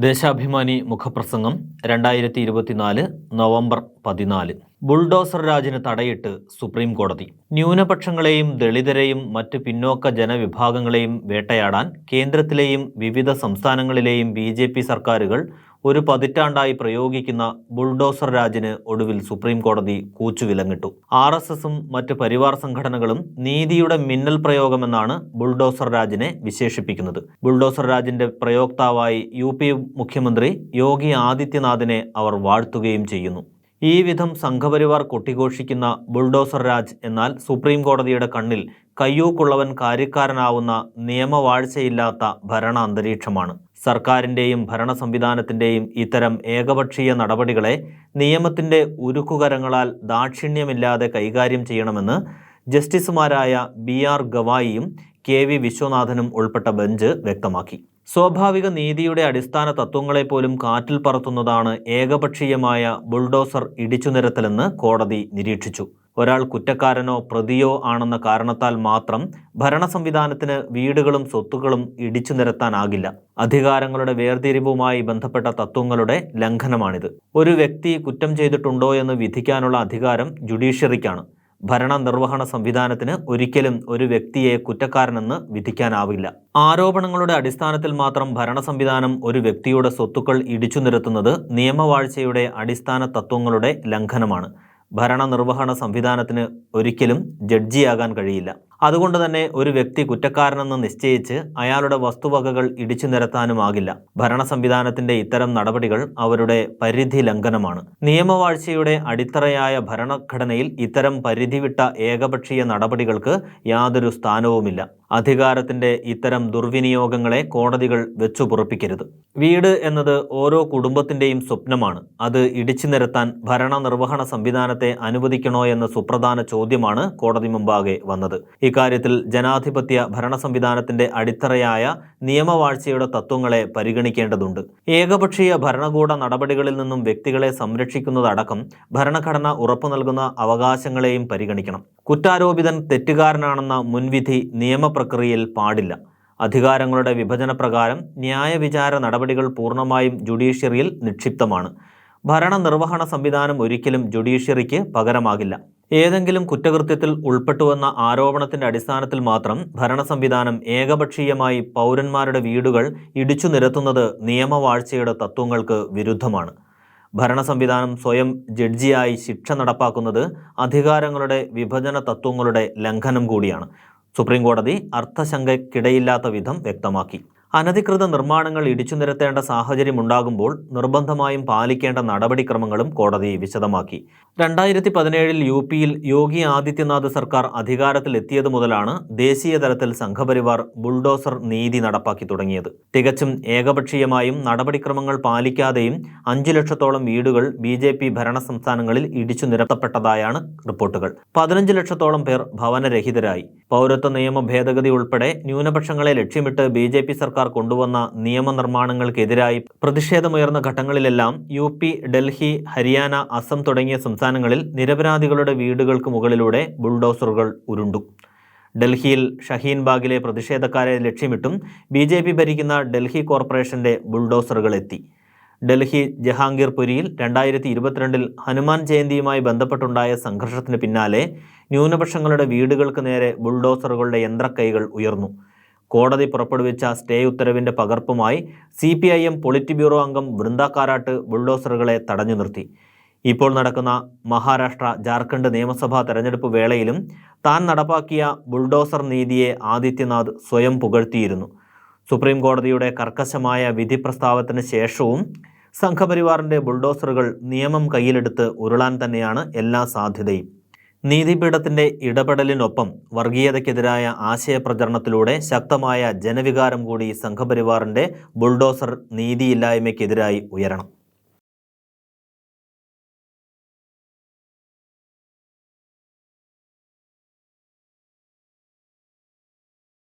ദേശാഭിമാനി മുഖപ്രസംഗം 2024 November 14. Bulldozer രാജിന് തടയിട്ട് supreme കോടതി. ന്യൂനപക്ഷങ്ങളെയും ദളിതരെയും മറ്റ് പിന്നോക്ക ജനവിഭാഗങ്ങളെയും വേട്ടയാടാൻ കേന്ദ്രത്തിലെയും വിവിധ സംസ്ഥാനങ്ങളിലെയും BJP സർക്കാരുകൾ ഒരു പതിറ്റാണ്ടായി പ്രയോഗിക്കുന്ന ബുൾഡോസർ രാജിന് ഒടുവിൽ സുപ്രീം കോടതി കൂച്ചുവിലങ്ങിട്ടു. RSSും മറ്റ് പരിവാർ സംഘടനകളും നീതിയുടെ മിന്നൽ പ്രയോഗമെന്നാണ് ബുൾഡോസർ രാജിനെ വിശേഷിപ്പിക്കുന്നത്. ബുൾഡോസർ രാജിന്റെ പ്രയോക്താവായി UP മുഖ്യമന്ത്രി യോഗി ആദിത്യനാഥിനെ അവർ വാഴ്ത്തുകയും ചെയ്യുന്നു. ഈ വിധം സംഘപരിവാർ കൊട്ടിഘോഷിക്കുന്ന ബുൾഡോസർ രാജ് എന്നാൽ സുപ്രീം കോടതിയുടെ കണ്ണിൽ കയ്യൂക്കുള്ളവൻ കാര്യക്കാരനാവുന്ന നിയമവാഴ്ചയില്ലാത്ത ഭരണ അന്തരീക്ഷമാണ്. സർക്കാരിൻ്റെയും ഭരണ സംവിധാനത്തിൻ്റെയും ഇത്തരം ഏകപക്ഷീയ നടപടികളെ നിയമത്തിൻ്റെ ഉരുക്കുകരങ്ങളാൽ ദാക്ഷിണ്യമില്ലാതെ കൈകാര്യം ചെയ്യണമെന്ന് ജസ്റ്റിസുമാരായ BR ഗവായിയും KV വിശ്വനാഥനും ഉൾപ്പെട്ട ബെഞ്ച് വ്യക്തമാക്കി. സ്വാഭാവിക നീതിയുടെ അടിസ്ഥാന തത്വങ്ങളെപ്പോലും കാറ്റിൽ പറത്തുന്നതാണ് ഏകപക്ഷീയമായ ബുൾഡോസർ ഇടിച്ചുനിരത്തലെന്ന് കോടതി നിരീക്ഷിച്ചു. ഒരാൾ കുറ്റക്കാരനോ പ്രതിയോ ആണെന്ന കാരണത്താൽ മാത്രം ഭരണ സംവിധാനത്തിന് വീടുകളും സ്വത്തുക്കളും ഇടിച്ചു നിരത്താനാകില്ല. അധികാരങ്ങളുടെ വേർതിരിവുമായി ബന്ധപ്പെട്ട തത്വങ്ങളുടെ ലംഘനമാണിത്. ഒരു വ്യക്തി കുറ്റം ചെയ്തിട്ടുണ്ടോ എന്ന് വിധിക്കാനുള്ള അധികാരം ജുഡീഷ്യറിക്കാണ്. ഭരണ നിർവഹണ സംവിധാനത്തിന് ഒരിക്കലും ഒരു വ്യക്തിയെ കുറ്റക്കാരനെന്ന് വിധിക്കാനാവില്ല. ആരോപണങ്ങളുടെ അടിസ്ഥാനത്തിൽ മാത്രം ഭരണ സംവിധാനം ഒരു വ്യക്തിയുടെ സ്വത്തുക്കൾ ഇടിച്ചു നിരത്തുന്നത് നിയമവാഴ്ചയുടെ അടിസ്ഥാന തത്വങ്ങളുടെ ലംഘനമാണ്. ഭരണ നിർവഹണ സംവിധാനത്തിന് ഒരിക്കലും ജഡ്ജിയാകാൻ കഴിയില്ല. അതുകൊണ്ട് തന്നെ ഒരു വ്യക്തി കുറ്റക്കാരനെന്ന് നിശ്ചയിച്ച് അയാളുടെ വസ്തുവകകൾ ഇടിച്ചു നിരത്താനുമാകില്ല. ഭരണ സംവിധാനത്തിന്റെ ഇത്തരം നടപടികൾ അവരുടെ പരിധി ലംഘനമാണ്. നിയമവാഴ്ചയുടെ അടിത്തറയായ ഭരണഘടനയിൽ ഇത്തരം പരിധി വിട്ട ഏകപക്ഷീയ നടപടികൾക്ക് യാതൊരു സ്ഥാനവുമില്ല. അധികാരത്തിന്റെ ഇത്തരം ദുർവിനിയോഗങ്ങളെ കോടതികൾ വെച്ചുപുറപ്പിക്കരുത്. വീട് എന്നത് ഓരോ കുടുംബത്തിന്റെയും സ്വപ്നമാണ്. അത് ഇടിച്ചു നിരത്താൻ ഭരണ നിർവഹണ സംവിധാനത്തെ അനുവദിക്കണോ എന്ന സുപ്രധാന ചോദ്യമാണ് കോടതി മുമ്പാകെ വന്നത്. ഇക്കാര്യത്തിൽ ജനാധിപത്യ ഭരണ സംവിധാനത്തിന്റെ അടിത്തറയായ നിയമവാഴ്ചയുടെ തത്വങ്ങളെ പരിഗണിക്കേണ്ടതുണ്ട്. ഏകപക്ഷീയ ഭരണകൂട നടപടികളിൽ നിന്നും വ്യക്തികളെ സംരക്ഷിക്കുന്നതടക്കം ഭരണഘടന ഉറപ്പു നൽകുന്ന അവകാശങ്ങളെയും പരിഗണിക്കണം. കുറ്റാരോപിതൻ തെറ്റുകാരനാണെന്ന മുൻവിധി നിയമപ്രക്രിയയിൽ പാടില്ല. അധികാരങ്ങളുടെ വിഭജന പ്രകാരം ന്യായവിചാര നടപടികൾ പൂർണ്ണമായും ജുഡീഷ്യറിയിൽ നിക്ഷിപ്തമാണ്. ഭരണ നിർവഹണ സംവിധാനം ഒരിക്കലും ജുഡീഷ്യറിക്ക് പകരമാകില്ല. ഏതെങ്കിലും കുറ്റകൃത്യത്തിൽ ഉൾപ്പെട്ടുവെന്ന ആരോപണത്തിന്റെ അടിസ്ഥാനത്തിൽ മാത്രം ഭരണ സംവിധാനം ഏകപക്ഷീയമായി പൗരന്മാരുടെ വീടുകൾ ഇടിച്ചു നിരത്തുന്നത് നിയമവാഴ്ചയുടെ തത്വങ്ങൾക്ക് വിരുദ്ധമാണ്. ഭരണ സംവിധാനം സ്വയം ജഡ്ജിയായി ശിക്ഷ നടപ്പാക്കുന്നത് അധികാരങ്ങളുടെ വിഭജന തത്വങ്ങളുടെ ലംഘനം കൂടിയാണ്. സുപ്രീം കോടതി അർത്ഥശങ്കയ്ക്കിടയില്ലാത്ത വിധം വ്യക്തമാക്കി. അനധികൃത നിർമ്മാണങ്ങൾ ഇടിച്ചു നിരത്തേണ്ട സാഹചര്യമുണ്ടാകുമ്പോൾ നിർബന്ധമായും പാലിക്കേണ്ട നടപടിക്രമങ്ങളും കോടതി വിശദമാക്കി. 2017 UPയിൽ യോഗി ആദിത്യനാഥ് സർക്കാർ അധികാരത്തിലെത്തിയതു മുതലാണ് ദേശീയ തലത്തിൽ സംഘപരിവാർ ബുൾഡോസർ നീതി നടപ്പാക്കി തുടങ്ങിയത്. തികച്ചും ഏകപക്ഷീയമായും നടപടിക്രമങ്ങൾ പാലിക്കാതെയും 5 ലക്ഷത്തോളം വീടുകൾ BJP ഭരണ സംസ്ഥാനങ്ങളിൽ ഇടിച്ചു നിരത്തപ്പെട്ടതായാണ് റിപ്പോർട്ടുകൾ. 15 ലക്ഷത്തോളം പേർ ഭവനരഹിതരായി. പൗരത്വ നിയമ ഭേദഗതി ഉൾപ്പെടെ ന്യൂനപക്ഷങ്ങളെ ലക്ഷ്യമിട്ട് BJP സർക്കാർ കൊണ്ടുവന്ന നിയമനിർമ്മാണങ്ങൾക്കെതിരായി പ്രതിഷേധമുയർന്ന ഘട്ടങ്ങളിലെല്ലാം UP, ഡൽഹി, ഹരിയാന, അസം തുടങ്ങിയ സംസ്ഥാനങ്ങളിൽ നിരപരാധികളുടെ വീടുകൾക്ക് മുകളിലൂടെ ബുൾഡോസറുകൾ ഉരുണ്ടു. ഡൽഹിയിൽ ഷഹീൻബാഗിലെ പ്രതിഷേധക്കാരെ ലക്ഷ്യമിട്ടും BJP ഭരിക്കുന്ന ഡൽഹി കോർപ്പറേഷന്റെ ബുൾഡോസറുകൾ എത്തി. ഡൽഹി ജഹാംഗീർപുരിയിൽ 2022 ഹനുമാൻ ജയന്തിയുമായി ബന്ധപ്പെട്ടുണ്ടായ സംഘർഷത്തിന് പിന്നാലെ ന്യൂനപക്ഷങ്ങളുടെ വീടുകൾക്ക് നേരെ ബുൾഡോസറുകളുടെ യന്ത്രക്കൈകൾ ഉയർന്നു. കോടതി പുറപ്പെടുവിച്ച സ്റ്റേ ഉത്തരവിന്റെ പകർപ്പുമായി CPIM പൊളിറ്റ് ബ്യൂറോ അംഗം വൃന്ദ കാരാട്ട് ബുൾഡോസറുകളെ തടഞ്ഞു നിർത്തി. ഇപ്പോൾ നടക്കുന്ന മഹാരാഷ്ട്ര, ജാർഖണ്ഡ് നിയമസഭാ തെരഞ്ഞെടുപ്പ് വേളയിലും താൻ നടപ്പാക്കിയ ബുൾഡോസർ നീതിയെ ആദിത്യനാഥ് സ്വയം പുകഴ്ത്തിയിരുന്നു. സുപ്രീം കോടതിയുടെ കർക്കശമായ വിധി പ്രസ്താവത്തിന് ശേഷവും സംഘപരിവാറിന്റെ ബുൾഡോസറുകൾ നിയമം കയ്യിലെടുത്ത് ഉരുളാൻ തന്നെയാണ് എല്ലാ സാധ്യതയും. നീതിപീഠത്തിന്റെ ഇടപെടലിനൊപ്പം വർഗീയതയ്ക്കെതിരായ ആശയപ്രചരണത്തിലൂടെ ശക്തമായ ജനവികാരം കൂടി സംഘപരിവാറിന്റെ ബുൾഡോസർ നീതിയില്ലായ്മയ്ക്കെതിരായി ഉയരണം.